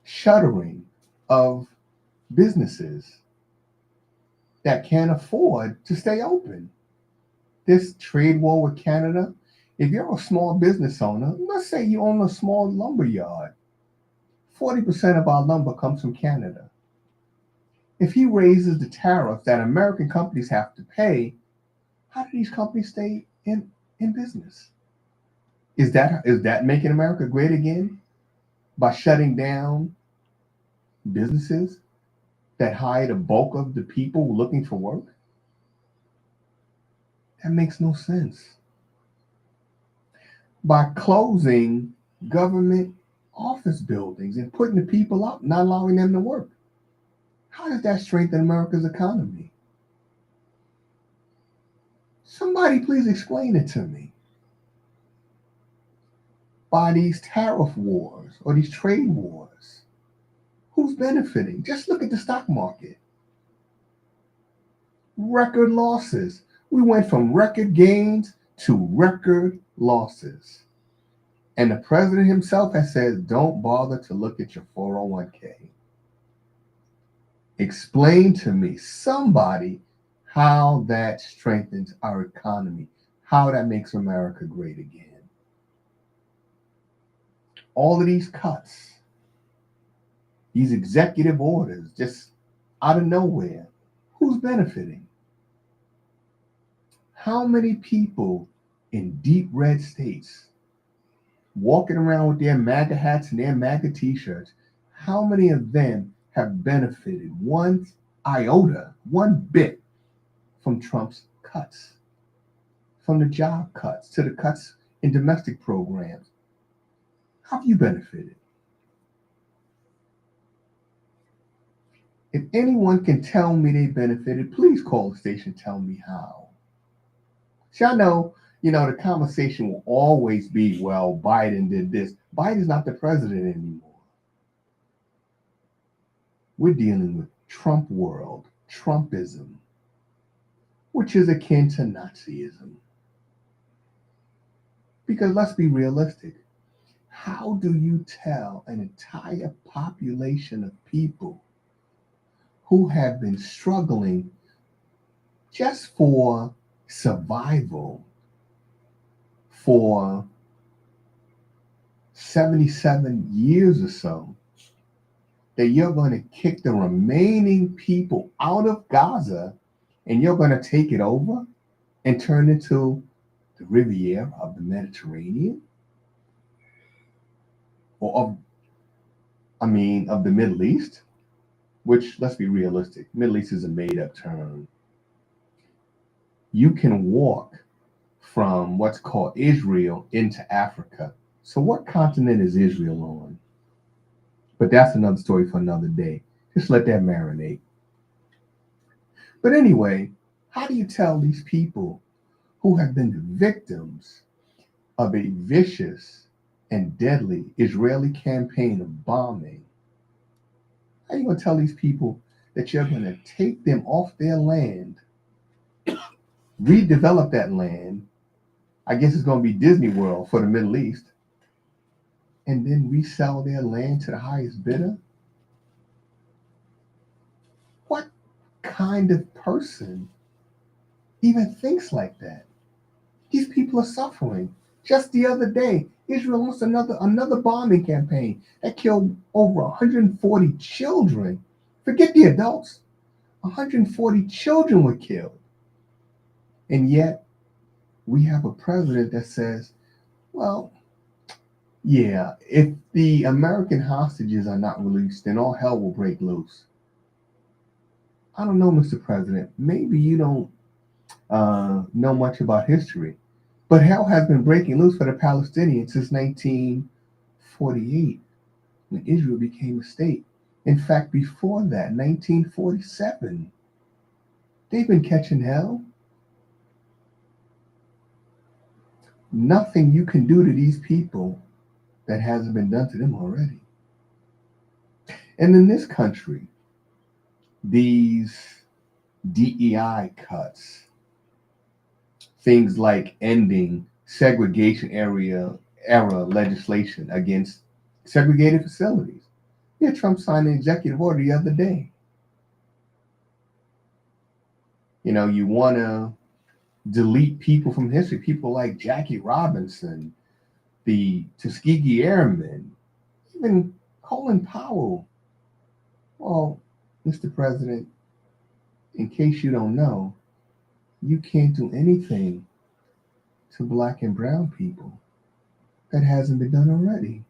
shuttering of businesses that can't afford to stay open. This trade war with Canada, if you're a small business owner, let's say you own a small lumber yard, 40% of our lumber comes from Canada. If he raises the tariff that American companies have to pay, how do these companies stay in business? Is that making America great again by shutting down businesses that hire the bulk of the people looking for work? That makes no sense. By closing government office buildings and putting the people out, not allowing them to work, how does that strengthen America's economy? Somebody please explain it to me. By these tariff wars or these trade wars, who's benefiting? Just look at the stock market. Record losses. We went from record gains to record losses. And the president himself has said, don't bother to look at your 401k. Explain to me, somebody, how that strengthens our economy, how that makes America great again. All of these cuts, these executive orders, just out of nowhere, who's benefiting? How many people in deep red states walking around with their MAGA hats and their MAGA t-shirts, how many of them have benefited one iota, one bit from Trump's cuts, from the job cuts to the cuts in domestic programs? How have you benefited? If anyone can tell me they benefited, please call the station, tell me how. See, I know, the conversation will always be, well, Biden did this. Biden's not the president anymore. We're dealing with Trump world, Trumpism, which is akin to Nazism. Because let's be realistic. How do you tell an entire population of people who have been struggling just for survival for 77 years or so, that you're going to kick the remaining people out of Gaza and you're going to take it over and turn it into the Riviera of the Mediterranean? Or of the Middle East, which, let's be realistic, Middle East is a made-up term. You can walk from what's called Israel into Africa. So what continent is Israel on? But that's another story for another day. Just let that marinate. But anyway, how do you tell these people who have been the victims of a vicious and deadly Israeli campaign of bombing? How are you going to tell these people that you're going to take them off their land, redevelop that land? I guess it's going to be Disney World for the Middle East, and then resell their land to the highest bidder? What kind of person even thinks like that? These people are suffering. Just the other day, Israel launched another bombing campaign that killed over 140 children. Forget the adults. 140 children were killed. And yet, we have a president that says, well, yeah, if the American hostages are not released, then all hell will break loose. I don't know, Mr. President. Maybe you don't know much about history, but hell has been breaking loose for the Palestinians since 1948, when Israel became a state. In fact, before that, 1947, they've been catching hell. Nothing you can do to these people that hasn't been done to them already. And in this country, these DEI cuts, things like ending segregation era legislation against segregated facilities. Yeah, Trump signed an executive order the other day You want to delete people from history, people like Jackie Robinson, the Tuskegee Airmen, even Colin Powell. Well, Mr. President, in case you don't know, you can't do anything to black and brown people that hasn't been done already.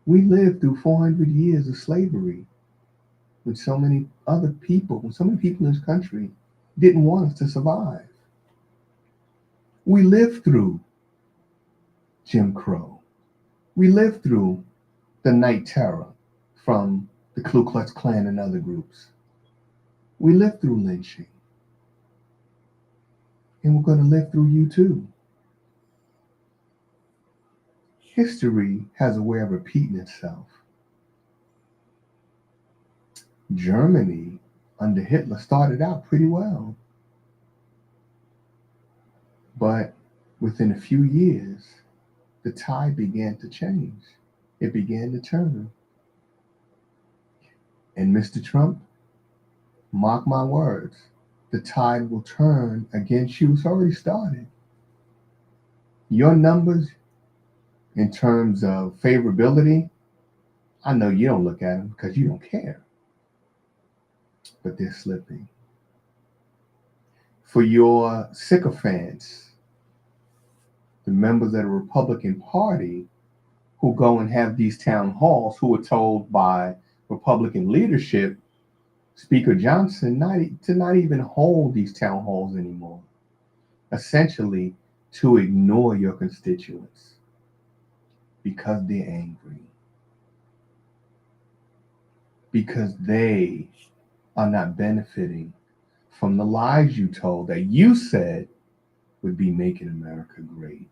We lived through 400 years of slavery when so many people in this country didn't want us to survive. We lived through Jim Crow. We lived through the Night Terror from the Ku Klux Klan and other groups. We lived through lynching. And we're going to live through you too. History has a way of repeating itself. Germany under Hitler started out pretty well, but within a few years, the tide began to change. It began to turn. And Mr. Trump, mark my words, the tide will turn against you. It's already started. Your numbers in terms of favorability, I know you don't look at them because you don't care, but they're slipping. For your sycophants, the members of the Republican Party who go and have these town halls, who are told by Republican leadership, Speaker Johnson, to not even hold these town halls anymore, essentially to ignore your constituents because they're angry, because they are not benefiting from the lies you told that you said would be making America great,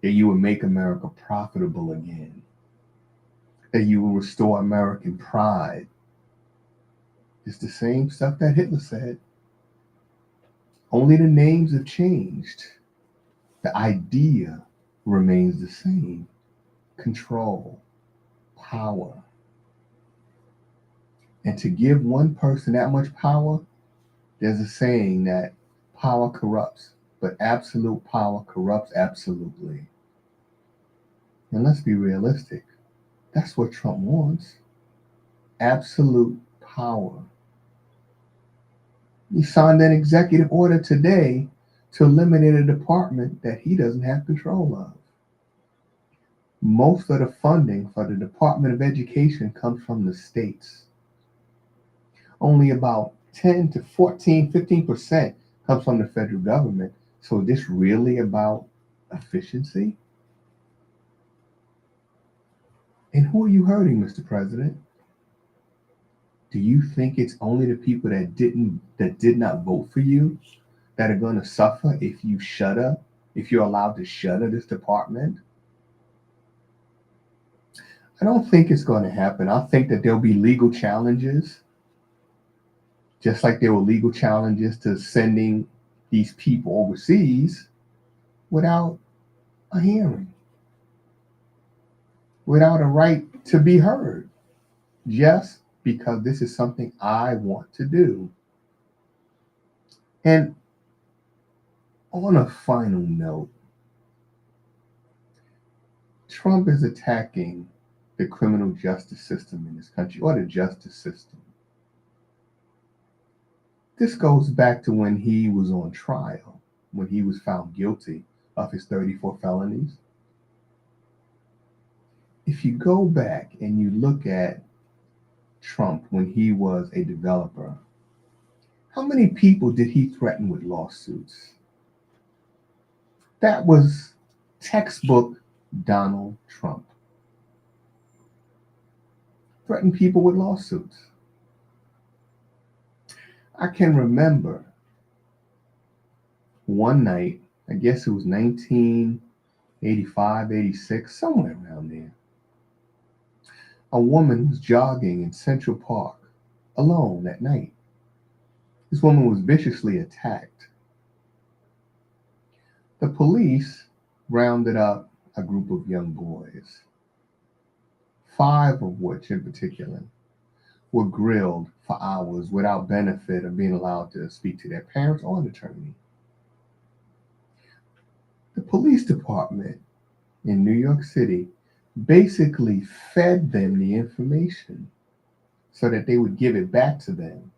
that you would make America profitable again, that you will restore American pride. It's the same stuff that Hitler said. Only the names have changed. The idea remains the same: control, power. And to give one person that much power, there's a saying that power corrupts, but absolute power corrupts absolutely. And let's be realistic. That's what Trump wants: absolute power. He signed an executive order today to eliminate a department that he doesn't have control of. Most of the funding for the Department of Education comes from the states. Only about 10 to 14, 15% comes from the federal government. So is this really about efficiency? And who are you hurting, Mr. President? Do you think it's only the people that did not vote for you that are going to suffer if you if you're allowed to shutter this department? I don't think it's going to happen. I think that there'll be legal challenges, just like there were legal challenges to sending these people overseas without a hearing, without a right to be heard, just because this is something I want to do. And on a final note, Trump is attacking the criminal justice system in this country, or the justice system. This goes back to when he was on trial, when he was found guilty of his 34 felonies. If you go back and you look at Trump when he was a developer, how many people did he threaten with lawsuits? That was textbook Donald Trump. Threaten people with lawsuits. I can remember one night, I guess it was 1985, 86, somewhere around there. A woman was jogging in Central Park alone at night. This woman was viciously attacked. The police rounded up a group of young boys, five of which in particular were grilled for hours without benefit of being allowed to speak to their parents or an attorney. The police department in New York City basically fed them the information so that they would give it back to them.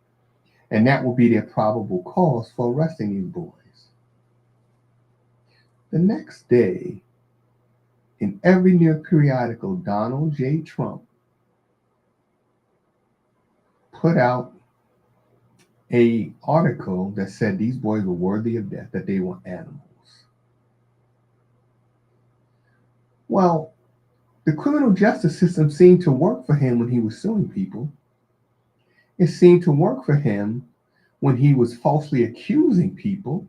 And that would be their probable cause for arresting these boys. The next day, in every New York periodical, Donald J. Trump put out a article that said these boys were worthy of death, that they were animals. Well, the criminal justice system seemed to work for him when he was suing people. It seemed to work for him when he was falsely accusing people.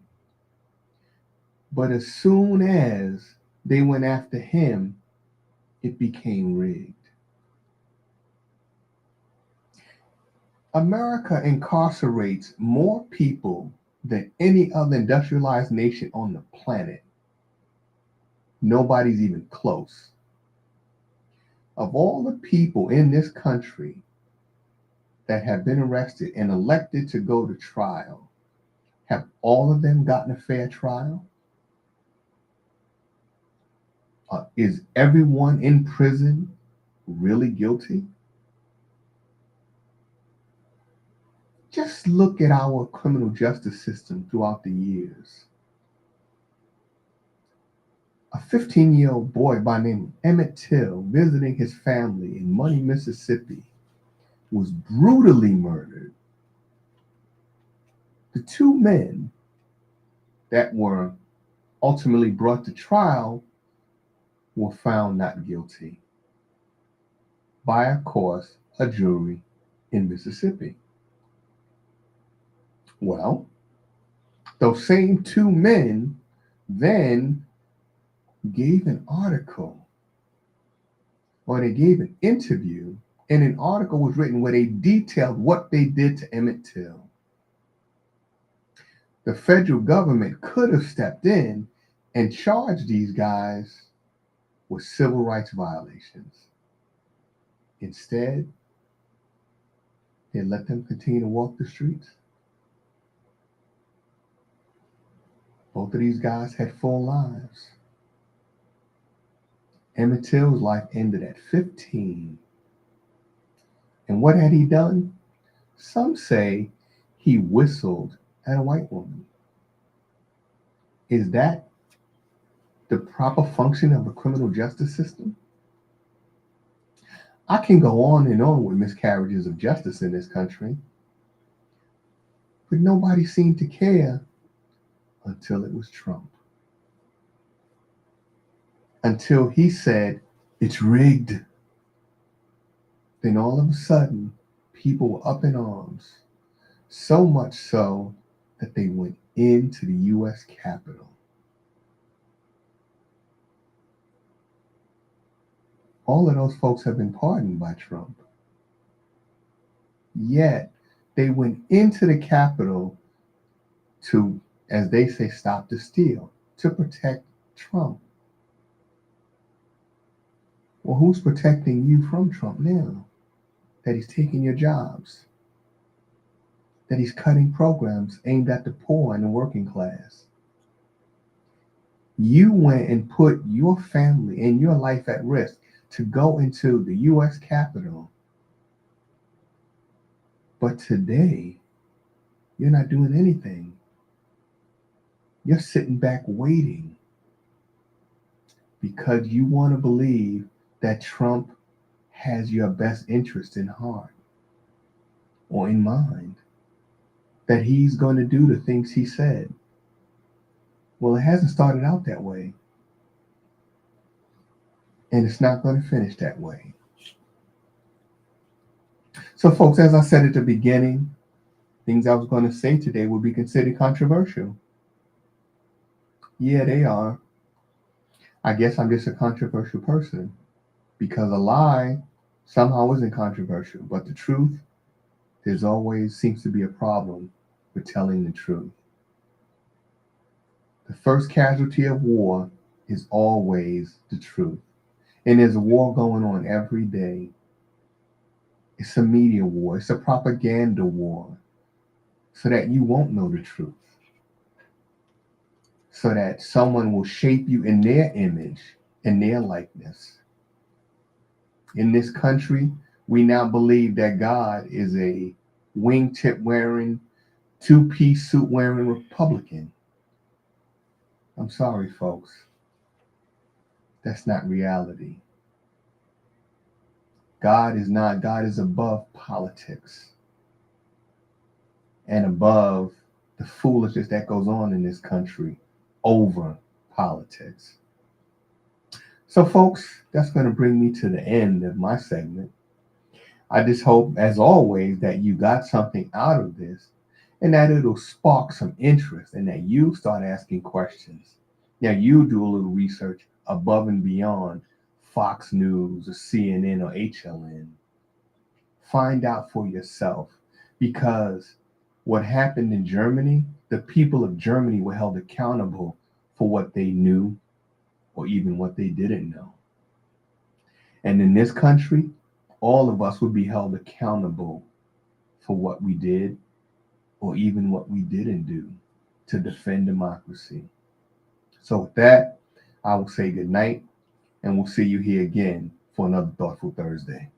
But as soon as they went after him, it became rigged. America incarcerates more people than any other industrialized nation on the planet. Nobody's even close. Of all the people in this country that have been arrested and elected to go to trial, have all of them gotten a fair trial? Is everyone in prison really guilty? Just look at our criminal justice system throughout the years. A 15-year-old boy by the name of Emmett Till, visiting his family in Money, Mississippi, was brutally murdered. The two men that were ultimately brought to trial were found not guilty by, of course, a jury in Mississippi. Well, those same two men then gave an article, or they gave an interview, and an article was written where they detailed what they did to Emmett Till. The federal government could have stepped in and charged these guys with civil rights violations. Instead, they let them continue to walk the streets. Both of these guys had full lives. Emmett Till's life ended at 15. And what had he done? Some say he whistled at a white woman. Is that the proper function of a criminal justice system? I can go on and on with miscarriages of justice in this country, but nobody seemed to care until it was Trump. Until he said, it's rigged. Then all of a sudden, people were up in arms, so much so that they went into the US Capitol. All of those folks have been pardoned by Trump. Yet, they went into the Capitol to, as they say, stop the steal, to protect Trump. Well, who's protecting you from Trump now? That he's taking your jobs, that he's cutting programs aimed at the poor and the working class. You went and put your family and your life at risk to go into the US Capitol. But today, you're not doing anything. You're sitting back waiting because you want to believe that Trump has your best interest in heart or in mind, that he's going to do the things he said. Well, it hasn't started out that way, and it's not going to finish that way. So, folks, as I said at the beginning, things I was going to say today would be considered controversial. Yeah, they are. I guess I'm just a controversial person because a lie somehow isn't controversial, but the truth, there's always seems to be a problem with telling the truth. The first casualty of war is always the truth. And there's a war going on every day. It's a media war. It's a propaganda war so that you won't know the truth, so that someone will shape you in their image, in their likeness. In this country, we now believe that God is a wingtip wearing, two-piece suit wearing Republican. I'm sorry, folks. That's not reality. God is not, God is above politics and above the foolishness that goes on in this country over politics. So, folks, that's going to bring me to the end of my segment. I just hope, as always, that you got something out of this and that it'll spark some interest and that you start asking questions. Now, you do a little research above and beyond Fox News or CNN or HLN. Find out for yourself because what happened in Germany, the people of Germany were held accountable for what they knew or even what they didn't know. And in this country, all of us would be held accountable for what we did or even what we didn't do to defend democracy. So, with that, I will say good night and we'll see you here again for another Thoughtful Thursday.